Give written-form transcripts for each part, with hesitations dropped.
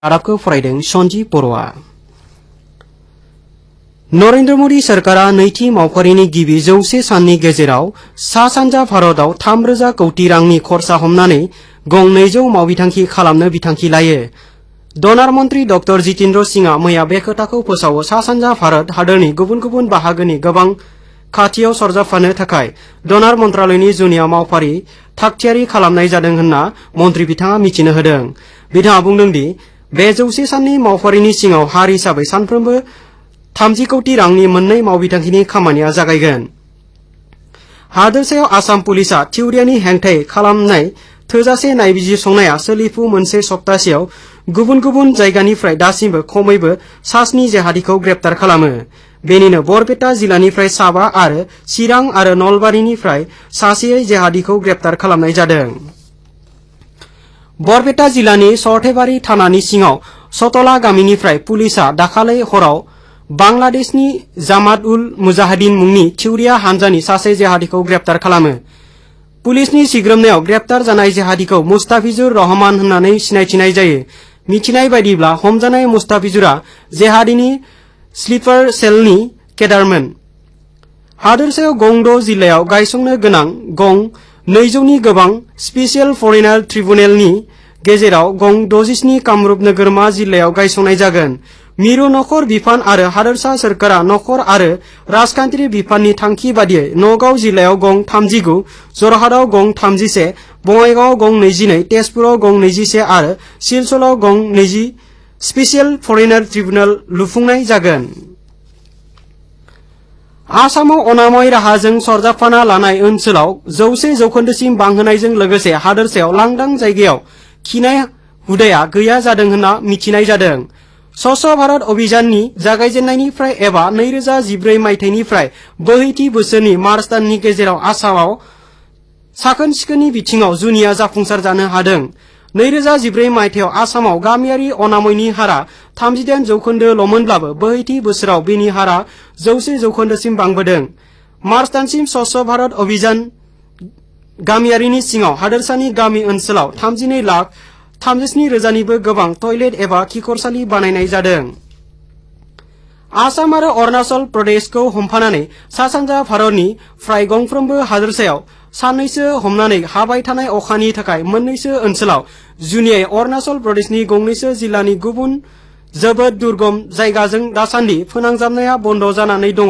रादाबखौ फरायदों सन्जीब बर'आ। नरेन्द्र मोदी सरकारा नैथि मावफारिनि गिबि 100 साननि गेजेराव सा सानजा भारतआव 3,000 कौटि रांनि खरसा हमनानै गं 200 मावबिथांखि खालामनो बिथांखि लायो। डनार मन्त्री डॉ जितेन्द्र सिंहआ मैया बे खोथाखौ फोसावो। सा सानजा भारत हादोरनि गुबुन गुबुन बाहागोनि गोबां खाथियाव सरजाबफानो थाखाय डनार मन्त्रालयनि जुनिया मावफारि थागथियारि खालामनाय जादों होनना मन्त्री बिथाङा मिथिनो होदों। बिथाङा बुंदों दि बे 100 साननि मावफारिनि सिङाव हार हिसाबै सानफ्रोमबो 30 कौटि रांनि मोननै मावबिथांखिनि खामानिया जागायगोन। हादोरसायाव आसाम पुलिसआ थिउरियानि हेंथायै खालामनाय थोजासे नायबिजिरसंनाया सोलिफु मोनसे सप्तासेयाव गुबुन गुबुन जायगानिफ्राय दासिमबो खमैबो 7 जेहादीखौ ग्रेप्तार खालामो। बेनिनो बरपेटा जिल्लानिफ्राय 7 आरो चिरां आरो नलबारीनिफ्राय सासे जेहादीखौ ग्रेप्तार खालामनाय जादों। बरपेटा जिल्लानि सरथेबारि थानानि सिङाव सतला गामिनिफ्राय पुलिसआ दाखालै हराव बांलादेशनि जामात उल मुजाहिदीन मुंनि थिउरिया हानजानि सासे जेहादीखौ ग्रेप्तार खालामो। पुलिसनि सिग्रोमनायाव ग्रेप्तार जानाय जेहादीखौ मुस्ताफिजुर रहमान होननानै सिनायथिनाय जायो। मिथिनाय बायदिब्ला हमजानाय मुस्ताफिजुरा जेहादीनि स्लीपर सेलनि केडारमोन। हादोरसायाव गं 6 जिल्लायाव गायसंनो गोनां गं 200नि गोबां स्पेसियेल फरेनार ट्रिब्युनेलनि गेजेराव गं 67 कामरुप नोगोरमा जिल्लायाव गायसंनाय जागोन। मिरु नखर बिफान आरो हादोरसा सोरखारा नखर आरो राजखान्थियारि बिफाननि थांखि बादियै नगाव जिल्लायाव गं 39, जरहाटआव गं 31, बङाइगावआव गं 22, तेजपुराव गं 21 आरो सिलचराव गं 20 स्पेसियेल फरेनार ट्रिब्युनेल लुफुंनाय जागोन। आसामाव अनामय राहाजों सरजाबफाना लानाय ओनसोलाव 100% बांहोनायजों लोगोसे हादोरसायाव लांदां जायगायाव खिनाय हुदाया गैया जादों होनना मिथिनाय जादों। स्वच्छ भारत अभियाननि जागायजेन्नायनिफ्राय एबा 2014 मायथाइनिफ्राय बोहैथि बोसोरनि मार्च दाननि गेजेराव आसामाव साखोन सिखोननि बिथिङाव जुनिया जाफुंसार जानो हादों। 2014 मायथाइयाव आसामाव गामियारि अनामयनि हारा 38%ल'मोनब्लाबो बोहैथि बोसोराव बेनि हारा 100%सिम बांबोदों। मार्च दानसिम स्वच्छ भारत अभियान गामियारिनि सिङाव हादोरसानि गामि ओनसोलाव 32,37,000निबो गोबां टयलेट एबा खिखरसालि बानायनाय जादों। आसाम आरो अरुणाचल प्रदेशखौ हमफानानै सा सानजा भारतनि फ्राय गंफ्रोमबो हादोरसायाव साननैसो हमनानै हाबाय थानाय अखानि थाखाय मोननैसो ओनसोलाव जुनियायै अरुणाचल प्रदेशनि गंनैसो जिल्लानि गुबुन जोबोद दुर्गम जायगाजों दासान्दि फोनांजाबनाया बन्द जानानै दङ।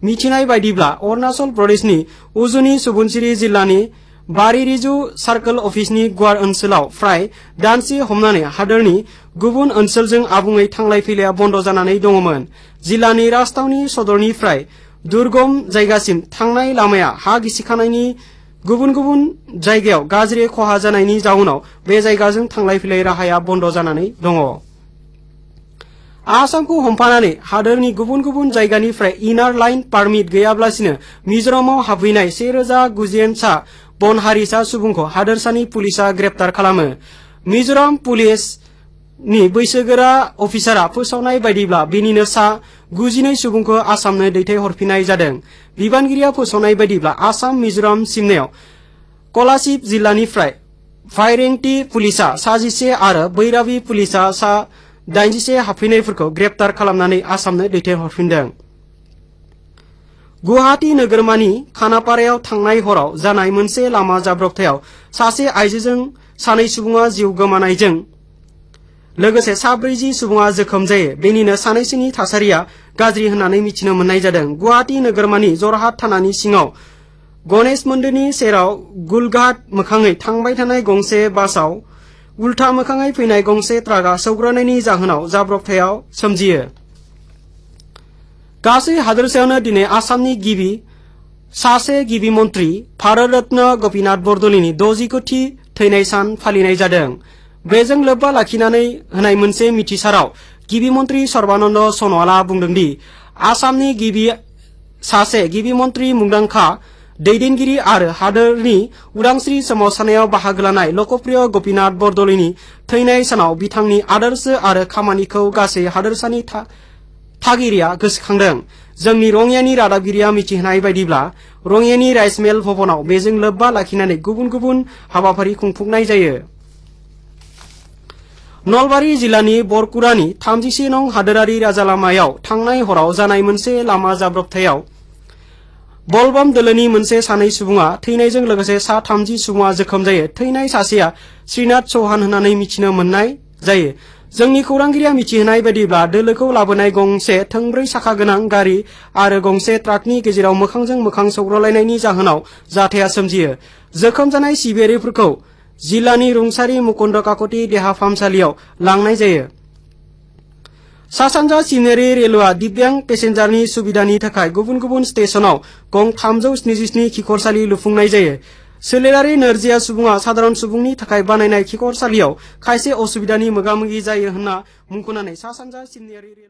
मिथिनाय बायदिब्ला अरुणाचल प्रदेशनि उजुनि सुबुनसिरि जिल्लानि बारिरिजु सार्कल अफिसनि गुवार ओनसोलाव फ्राय दानसे हमनानै हादोरनि गुबुन ओनसोलजों आबुङै थांलाय फैलाया बन्द जानानै दङमोन। जिल्लानि राजथावनि सदरनिफ्राय दुर्गम जायगासिम थांनाय लामाया हा गिसिखानायनि गुबुन गुबुन जायगायाव गाज्रि खहा जानायनि जाउनाव बे जायगाजों थांलाय फैलाय राहाया बन्द जानानै दङ। आसामखौ हमफानानै हादोरनि गुबुन गुबुन जायगानिफ्राय इनार लाइन पारमिट गैयाब्लासिनो मिजोरामाव हाबहैनाय 1090 सा बन हारिसा सुबुंखौ हादोरसानि पुलिसआ ग्रेप्तार खालामो। मिजोराम पुलिसनि बैसोगोरा अफिसारा फोसावनाय बायदिब्ला बेनिनो सा 92 सुबुंखौ आसामनो दैथायहरफिननाय जादों। बिबानगिरिया फोसावनाय बायदिब्ला आसाम मिजोराम सिमनायाव कलासिब जिल्लानिफ्राय फाइरेंटि पुलिसआ सा 11 आरो बैराबि पुलिसआ सा 81 हाबफैनायफोरखौ ग्रेप्तार खालामनानै आसामनो दैथायहरफिनदों। गुवाहाटी नोगोरमानि खानापारायाव थांनाय हराव जानाय मोनसे लामा जाब्रबथायाव सासे आइजोजों 2 सुबुङा जिउ गोमानायजों लोगोसे 40 सुबुङा जोखोम जायो। बेनिनो सानैसोनि थासारिया गाज्रि होननानै मिथिनो मोननाय जादों। गुवाहाटी नोगोरमानि जरहाट थानानि सिङाव गणेश मन्दिरनि सेराव गुलघाट मोखाङै थांबाय थानाय गंसे बासआव उल्था मोखाङै फैनाय गंसे ट्राकआ सौग्रावनायनि जाहोनाव जाब्रबथायाव सोमजियो। गासै हादोरसायावनो दिनै आसामनि सासे गिबि मन्त्री भारत रत्न गपिनाथ बरदलैनि 60 थैनाय सान फालिनाय जादों। बेजों लोब्बा लाखिनानै होनाय मोनसे मिथिसाराव गिबि मन्त्री सर्बानन्द सनवालआ बुंदोंदि आसामनि सासे गिबि मन्त्री मुंदांखा दैदेनगिरि आरो हादोरनि उदांस्रि सोमावसारनायाव बाहागो लानाय लकप्रिय गपिनाथ बरदलैनि थैनाय सानाव बिथांनि आदर्श आरो खामानिखौ गासै हादोरसानि थागिरिया गोसोखांदों। जोंनि रङियानि रादाबगिरिया मिथिहोनाय बायदिब्ला रङियानि राइस मिल भवनाव बेजों लोब्बा लाखिनानै गुबुन गुबुन हाबाफारि खुंफुंनाय जायो। नलबारि जिल्लानि बरकुरानि 34 नं हादोरारि राजालामायाव थांनाय हराव जानाय मोनसे लामा जाब्रबथायाव बलबम दोलोनि मोनसे सानै सुबुङा थैनायजों लोगोसे सा 30 सुबुङा जोखोम जायो। थैनाय सासेया श्रीनाथ चौहान होननानै मिथिनो मोननाय जायो। जोंनि खौरांगिरिया मिथिहोनाय बायदिब्ला दोलोखौ लाबोनाय गंसे थोंब्रै साखा गोनां गारि आरो गंसे ट्राकनि गेजेराव मोखांजों मोखां सौग्रावलायनायनि जाहोनाव जाथाया सोमजियो। जोखोम जानाय सिबियारिफोरखौ जिल्लानि रुंसारि मुकुन्द काकति देहा फाहामसालियाव लांनाय जायो। सा सानजा सिमनायारि रेलवेआ दिव्यांग पेसेन्जारनि सुबिदानि थाखाय गुबुन गुबुन स्टेशनाव गं 377 खिखरसालि लुफुंनाय जायो। सोलेरारि नोरजिया सुबुङा साधारन सुबुंनि थाखाय बानायनाय खिखरसालियाव खायसे असुबिदानि मोगा-मोगि जायो होनना मुंख'नानै सा सानजा सिमनायारि रेलवे